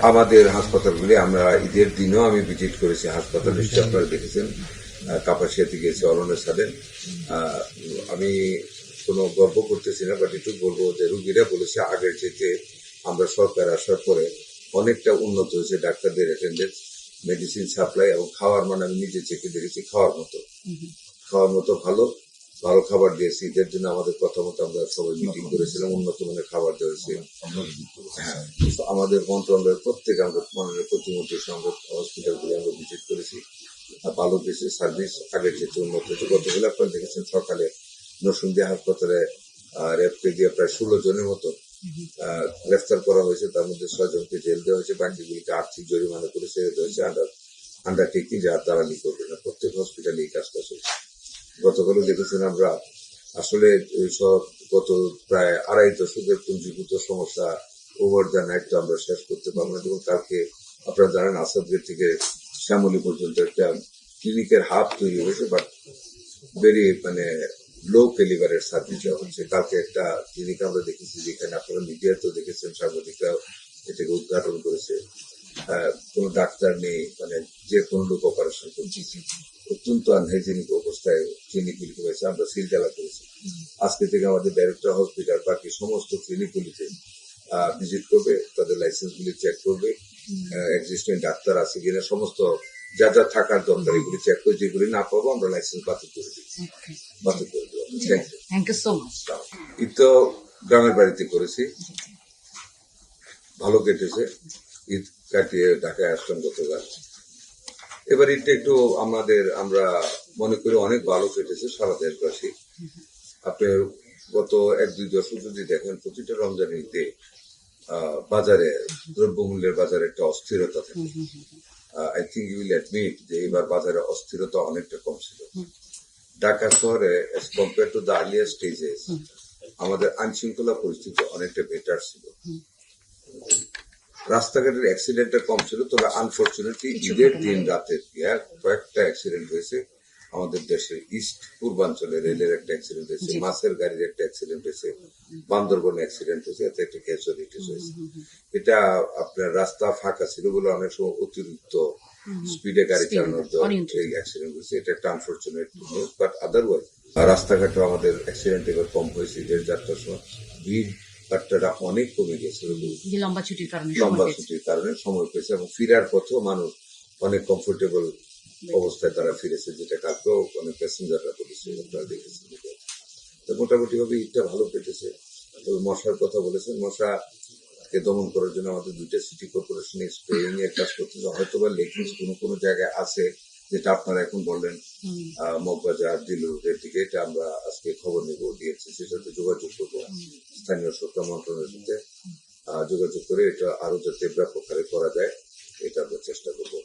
আমাদের হাসপাতালগুলি আমরা ঈদের দিনও আমি ভিজিট করেছি হাসপাতাল, নিশ্চয়ই আপনারা দেখেছেন। কাপাসিয়াতে গিয়েছি অরণের সাথে। আমি কোনো গর্ব করতেছি না, বাট একটু বলবো যে রুগীরা বলেছে আগের চেয়ে আমরা সরকার আসার পরে অনেকটা উন্নত হয়েছে ডাক্তারদের অ্যাটেন্ডেন্স, মেডিসিন সাপ্লাই এবং খাওয়ার মান আমি নিজে চেকে দেখেছি খাওয়ার মতো ভালো ভালো খাবার দিয়েছি। ঈদের জন্য আমাদের কথা মতো আমরা সবাই মিটিং করেছিলাম, উন্নত মানের খাবার দিয়েছি। হ্যাঁ, আমাদের মন্ত্রণালয়ের প্রত্যেক আমরা মাননীয় প্রতিমন্ত্রীর সঙ্গে হসপিটালগুলি আমরা ভিজিট করেছি। ভালো বেশি সার্ভিস আগের চেয়ে উন্নত হয়েছে। গতকাল আপনারা দেখেছেন সকালে নরসিংদী হাসপাতালে র্যাবকে দিয়ে প্রায় 16 জনের মতো গ্রেফতার করা হয়েছে। তার মধ্যে 6 জনকে জেল দেওয়া হয়েছে, বাকিগুলিকে আর্থিক জরিমানা করে ছেড়ে দেওয়া হয়েছে আন্ডারটেকিং যা দালালি করবে না। প্রত্যেক হসপিটালে এই কাজটা চলছে। গতকালও দেখেছেন আমরা আসলে সব গত প্রায় 2.5 দশকের পুঞ্জীভূত সমস্যা ওভার দ্য নাইট তো আমরা শেষ করতে পারবো না। এবং কালকে আপনারা জানেন আসাদগেট থেকে শ্যামলী পর্যন্ত একটা ক্লিনিকের হাব তৈরি হয়েছে, বাট ভেরি লো ক্যালিবারের সার্ভিস দেওয়া হচ্ছে। কালকে একটা ক্লিনিক আমরা দেখেছি যেখানে আপনারা মিডিয়াতেও দেখেছেন, সাংবাদিকরাও এটাকে উদ্ঘাটন করেছে। কোনো ডাক্তার নেই, যে কোনো লোক অপারেশন করছে। অত্যন্ত আনহাইজেনিক অবস্থায় ক্লিনিকগুলি হয়েছে। আমরা সিলগালা করেছি। আজকে থেকে আমাদের ডাইরেক্টর হসপিটাল বাকি সমস্ত ক্লিনিকগুলিতে ভিজিট করবে, তাদের লাইসেন্সগুলি চেক করবে, এক্সিস্টিং ডাক্তার আছে কিনা, সমস্ত যা যা থাকার দরকার এগুলি চেক করে যেগুলি না পাবো আমরা লাইসেন্স বাতিল করে দিই, বাতিল করে দেবো। Thank you so much. Eid তো গ্রামের বাড়িতে করেছি, ভালো কেটেছে। ঈদ কাটিয়ে ঢাকায় আসলাম গতকাল। এবার ঈদটা একটু আমরা মনে করি অনেক ভালো কেটেছে সারা দেশবাসী। আপনি গত 1-2 দশক যদি দেখেন প্রতিটা রমজানের ঈদে বাজারে দ্রব্যমূল্যের বাজারে একটা অস্থিরতা থাকে। I think you will admit যে এবার বাজারে অস্থিরতা অনেকটা কম ছিল। ঢাকা শহরে as compare to the earlier stages আমাদের আইনশৃঙ্খলা পরিস্থিতি অনেকটা বেটার ছিল। রাস্তাঘাটের অ্যাক্সিডেন্টটা কম ছিল, তবে আনফর্চুনেটলি ঈদের দিন রাতে কয়েকটা অ্যাক্সিডেন্ট হয়েছে। আমাদের দেশের ইস্ট পূর্বাঞ্চলে রেলের একটা অ্যাক্সিডেন্ট হয়েছে, মাছের গাড়ির একটা অ্যাক্সিডেন্ট হয়েছে, বান্দরবনে অ্যাক্সিডেন্ট হয়েছে, এতে একটা ক্যাজুয়ালিটিস হয়েছে। এটা আপনার রাস্তা ফাঁকা ছিল বলে অনেক সময় অতিরিক্ত স্পিডে গাড়ি চালানোর এই অ্যাক্সিডেন্ট হয়েছে। এটা একটা আনফর্চুনেট নিউজ, বাট আদারওয়াইজ রাস্তাঘাটে আমাদের অ্যাক্সিডেন্ট এবার কম হয়েছে। ঈদের যাত্রার সময় ভিড় বাট্টাটা অনেক কমে গেছে লম্বা ছুটির কারণে সময় পেয়েছে, এবং ফিরার পথেও মানুষ অনেক কমফোর্টেবল অবস্থায় তারা ফিরেছে, যেটা কালকেও অনেক প্যাসেঞ্জাররা বলেছে, আপনারা দেখেছেন। তো মোটামুটি ভাবে ঈদটা ভালো কেটেছে। তবে মশার কথা বলেছেন, মশাকে দমন করার জন্য আমাদের 2টা সিটি কর্পোরেশন স্প্রেইং এর কাজ করতেছে। হয়তো বা লেকিংস কোনো জায়গায় আছে, যেটা আপনারা এখন বললেন মগবাজার দিলুরের দিকে, এটা আমরা আজকে খবর নেব, ডিএনসিসির সাথে যোগাযোগ করবো, স্থানীয় সরকার মন্ত্রণালয়ের সাথে যোগাযোগ করে এটা আরো যাতে ব্যাপক হারে করা যায় এটা আমরা চেষ্টা করবো।